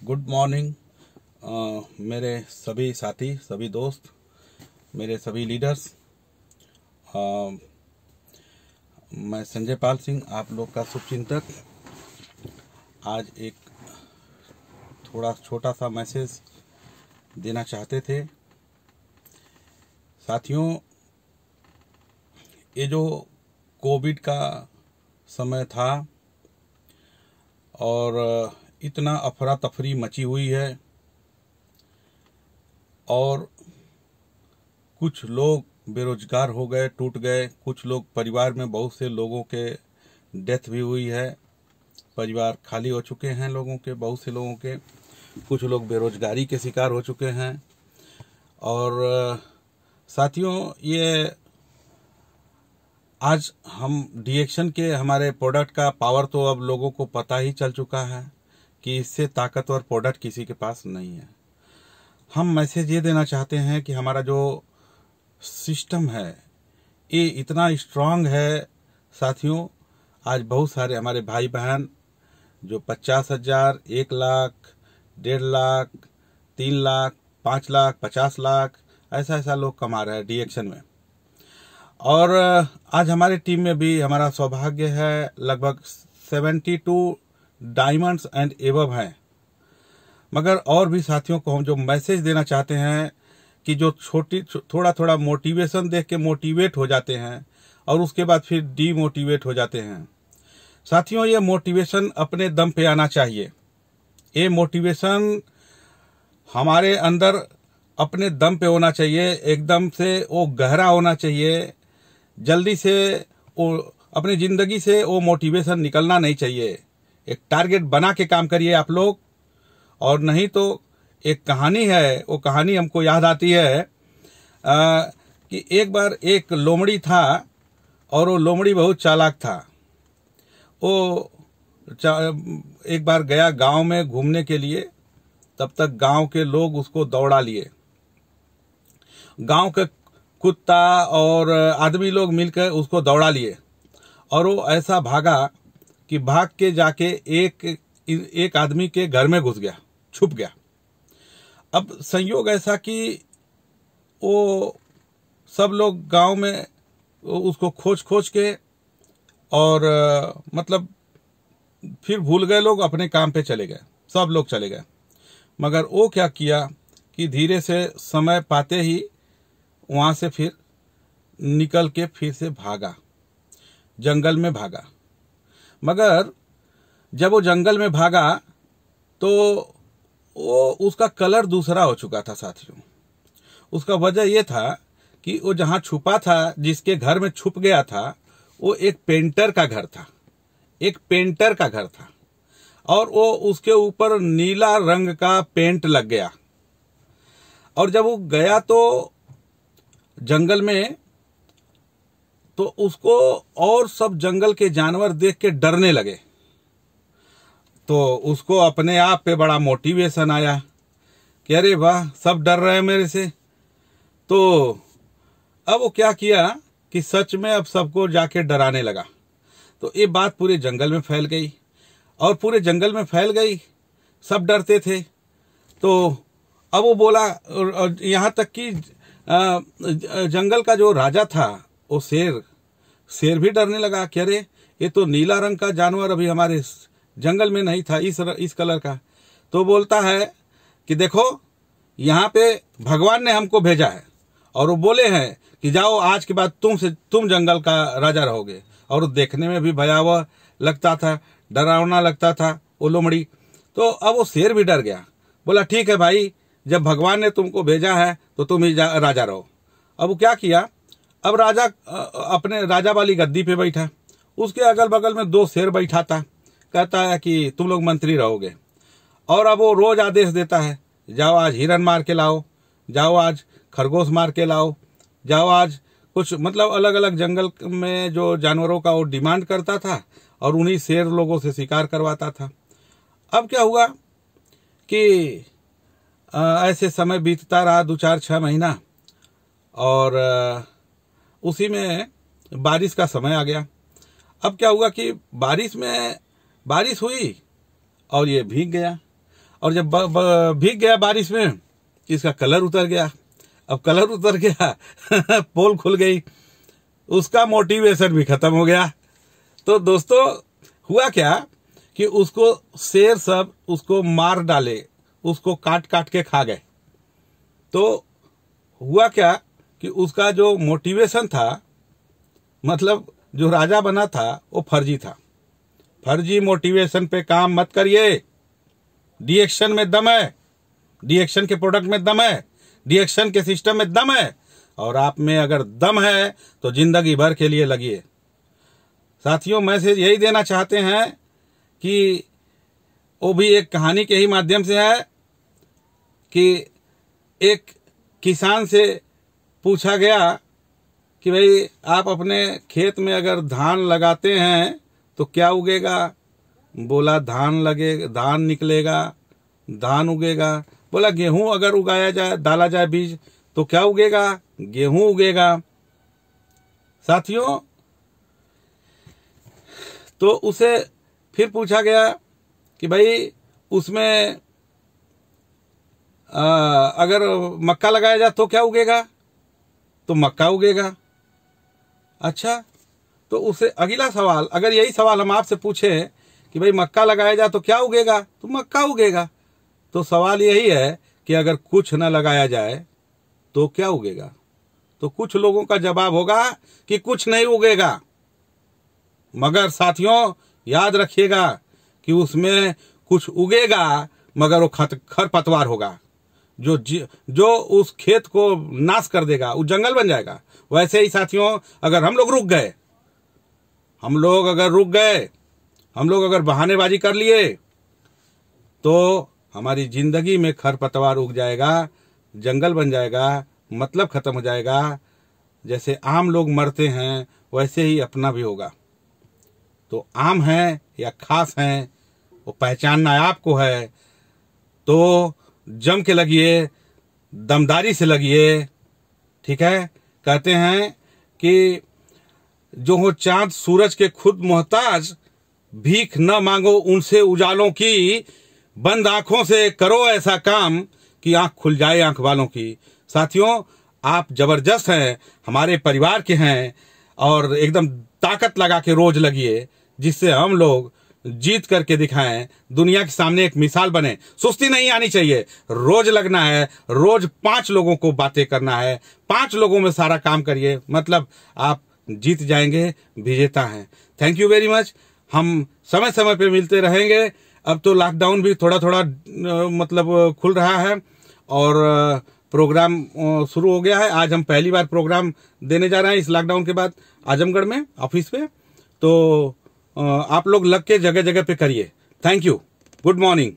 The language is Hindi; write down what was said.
गुड मॉर्निंग मेरे सभी साथी, सभी दोस्त, मेरे सभी लीडर्स। मैं संजय पाल सिंह, आप लोग का शुभचिंतक। आज एक थोड़ा छोटा सा मैसेज देना चाहते थे। साथियों, ये जो कोविड का समय था और इतना अफरा तफरी मची हुई है और कुछ लोग बेरोजगार हो गए, टूट गए। कुछ लोग, परिवार में बहुत से लोगों के डेथ भी हुई है, परिवार खाली हो चुके हैं लोगों के, बहुत से लोगों के। कुछ लोग बेरोजगारी के शिकार हो चुके हैं। और साथियों, ये आज हम डीएक्शन के हमारे प्रोडक्ट का पावर तो अब लोगों को पता ही चल चुका है कि इससे ताकतवर प्रोडक्ट किसी के पास नहीं है। हम मैसेज ये देना चाहते हैं कि हमारा जो सिस्टम है ये इतना स्ट्रांग है। साथियों, आज बहुत सारे हमारे भाई बहन जो 50,000, 1 लाख, 1.5 लाख, 3 लाख, 5 लाख, 50 लाख ऐसा लोग कमा रहे हैं डीएक्शन में। और आज हमारी टीम में भी हमारा सौभाग्य है, लगभग 72 डायमंड्स एंड एबव हैं। मगर और भी साथियों को हम जो मैसेज देना चाहते हैं कि जो थोड़ा मोटिवेशन देख के मोटिवेट हो जाते हैं और उसके बाद फिर डीमोटिवेट हो जाते हैं। साथियों, ये मोटिवेशन अपने दम पे आना चाहिए। ये मोटिवेशन हमारे अंदर अपने दम पे होना चाहिए, एकदम से वो गहरा होना चाहिए। जल्दी से वो अपनी जिंदगी से वो मोटिवेशन निकलना नहीं चाहिए। एक टारगेट बना के काम करिए आप लोग। और नहीं तो एक कहानी है, वो कहानी हमको याद आती है कि एक बार एक लोमड़ी था और वो लोमड़ी बहुत चालाक था। वो एक बार गया गांव में घूमने के लिए, तब तक गांव के लोग उसको दौड़ा लिए। गांव के कुत्ता और आदमी लोग मिलकर उसको दौड़ा लिए और वो ऐसा भागा कि भाग के जाके एक आदमी के घर में घुस गया, छुप गया। अब संयोग ऐसा कि वो सब लोग गांव में उसको खोज के और मतलब फिर भूल गए, लोग अपने काम पे चले गए, सब लोग चले गए। मगर वो क्या किया कि धीरे से समय पाते ही वहां से फिर निकल के फिर से भागा, जंगल में भागा। मगर जब वो जंगल में भागा तो वो उसका कलर दूसरा हो चुका था। साथियों, उसका वजह ये था कि वो जहां छुपा था, जिसके घर में छुप गया था, वो एक पेंटर का घर था। एक पेंटर का घर था और वो उसके ऊपर नीला रंग का पेंट लग गया। और जब वो गया तो जंगल में, तो उसको और सब जंगल के जानवर देख के डरने लगे। तो उसको अपने आप पे बड़ा मोटिवेशन आया कि अरे वाह, सब डर रहे हैं मेरे से। तो अब वो क्या किया कि सच में अब सबको जाके डराने लगा। तो ये बात पूरे जंगल में फैल गई और पूरे जंगल में फैल गई, सब डरते थे। तो अब वो बोला, यहाँ तक कि जंगल का जो राजा था, वो शेर भी डरने लगा कि अरे ये तो नीला रंग का जानवर अभी हमारे जंगल में नहीं था, इस कलर का। तो बोलता है कि देखो, यहाँ पे भगवान ने हमको भेजा है और वो बोले हैं कि जाओ, आज के बाद तुम जंगल का राजा रहोगे। और देखने में भी भयावह लगता था, डरावना लगता था वो लोमड़ी। तो अब वो शेर भी डर गया, बोला ठीक है भाई, जब भगवान ने तुमको भेजा है तो तुम ही राजा रहो। अब वो क्या किया, अब राजा अपने राजा वाली गद्दी पे बैठा, उसके अगल बगल में 2 शेर बैठा था। कहता है कि तुम लोग मंत्री रहोगे। और अब वो रोज आदेश देता है, जाओ आज हिरन मार के लाओ, जाओ आज खरगोश मार के लाओ, जाओ आज कुछ, मतलब अलग अलग जंगल में जो जानवरों का वो डिमांड करता था और उन्हीं शेर लोगों से शिकार करवाता था। अब क्या हुआ कि ऐसे समय बीतता रहा 2-4-6 महीना और उसी में बारिश का समय आ गया। अब क्या हुआ कि बारिश हुई और ये भीग गया। और जब भीग गया बारिश में, इसका कलर उतर गया। अब कलर उतर गया पोल खुल गई, उसका मोटिवेशन भी खत्म हो गया। तो दोस्तों हुआ क्या कि उसको शेर सब उसको मार डाले, उसको काट काट के खा गए। तो हुआ क्या कि उसका जो मोटिवेशन था, मतलब जो राजा बना था, वो फर्जी था। फर्जी मोटिवेशन पे काम मत करिए। डीएक्शन में दम है, डीएक्शन के प्रोडक्ट में दम है, डीएक्शन के सिस्टम में दम है, और आप में अगर दम है तो जिंदगी भर के लिए लगिए। साथियों, मैसेज यही देना चाहते हैं कि वो भी एक कहानी के ही माध्यम से है कि एक किसान से पूछा गया कि भाई आप अपने खेत में अगर धान लगाते हैं तो क्या उगेगा? बोला धान निकलेगा, धान उगेगा। बोला गेहूं अगर उगाया जाए, डाला जाए बीज, तो क्या उगेगा? गेहूं उगेगा। साथियों, तो उसे फिर पूछा गया कि भाई उसमें अगर मक्का लगाया जाए तो क्या उगेगा? तो मक्का उगेगा। अच्छा, तो उसे अगला सवाल, अगर यही सवाल हम आपसे पूछें कि भाई मक्का लगाया जाए तो क्या उगेगा? तो मक्का उगेगा। तो सवाल यही है कि अगर कुछ न लगाया जाए तो क्या उगेगा? तो कुछ लोगों का जवाब होगा कि कुछ नहीं उगेगा। मगर साथियों याद रखिएगा कि उसमें कुछ उगेगा, मगर वो खरपतवार होगा जो उस खेत को नाश कर देगा, वो जंगल बन जाएगा। वैसे ही साथियों, अगर हम लोग रुक गए, हम लोग अगर बहानेबाजी कर लिए, तो हमारी जिंदगी में खरपतवार उग जाएगा, जंगल बन जाएगा, मतलब खत्म हो जाएगा। जैसे आम लोग मरते हैं वैसे ही अपना भी होगा। तो आम है या खास है, वो पहचानना आपको है। तो जम के लगिए, दमदारी से लगिए, ठीक है। कहते हैं कि जो हो चांद सूरज के खुद मोहताज, भीख न मांगो उनसे उजालों की, बंद आंखों से करो ऐसा काम कि आंख खुल जाए आंख वालों की। साथियों, आप जबरदस्त हैं, हमारे परिवार के हैं, और एकदम ताकत लगा के रोज लगिए, जिससे हम लोग जीत करके दिखाएं, दुनिया के सामने एक मिसाल बने। सुस्ती नहीं आनी चाहिए, रोज लगना है, रोज 5 लोगों को बातें करना है, 5 लोगों में सारा काम करिए, मतलब आप जीत जाएंगे, विजेता हैं। Thank you very much. हम समय समय पे मिलते रहेंगे। अब तो लॉकडाउन भी थोड़ा थोड़ा मतलब खुल रहा है और प्रोग्राम शुरू हो गया है। आज हम पहली बार प्रोग्राम देने जा रहे हैं इस लॉकडाउन के बाद आजमगढ़ में ऑफिस पे। तो आप लोग लग के जगह जगह पे करिए। Thank you, good morning.